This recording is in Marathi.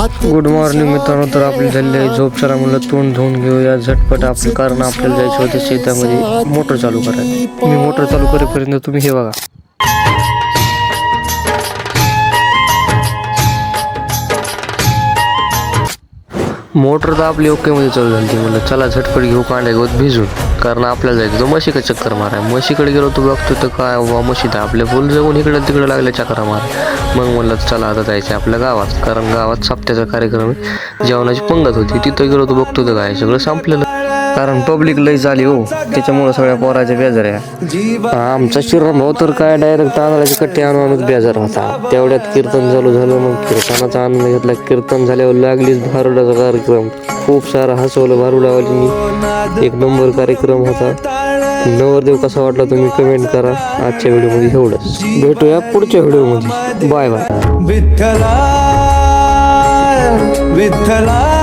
गुड मॉर्निंग मित्रांनो. तर आपली झालेली आहे झोप. चला म्हणलं तोंड धुवून घेऊया झटपट आपली, कारण आपल्याला जायचं होतं शेतामध्ये मोटर चालू करायला. मी मोटर चालू करेपर्यंत तुम्ही हे बघा. मोटर तर आपली ओके मध्ये चालू झाली. म्हणलं चला झटपट घेऊ कांड्या गवत भिजून, कारण आपल्याला जायचं तो म्हशीकडे चक्कर माराय. म्हशीकडे गेलो तो बघतो तर काय वा म्हशीत आपले फुल जगून इकडे तिकडे लागले चक्कर मार. मग म्हणलं चला आता जायचं आपल्या गावात, कारण गावात सप्त्याचा कार्यक्रम जेवणाची पंगत होती. तिथं गेलो तो बघतो तर काय सगळं संपलेलं, कारण पब्लिक लई झाली हो. त्याच्यामुळे सगळ्या पोराच्या बेजार आहे. आमचा शिरम हो तर काय डायरेक्ट तांदळाचे कट्टे आणूनच बेजार होता. तेवढ्यात कीर्तन चालू झालं. मग कीर्तनाचा आनंद घेतला. कीर्तन झाल्यावर लागलीच भारुडाचा कार्यक्रम. खूप सारा हसवलं भारुडावाल्यांनी. एक नंबर कार्यक्रम होता. नवरदेव कसा वाटला तुम्ही कमेंट करा. आजच्या व्हिडिओमध्ये एवढंच. भेटूया पुढच्या व्हिडिओमध्ये. Bye bye. विठ्ठला विठ्ठला.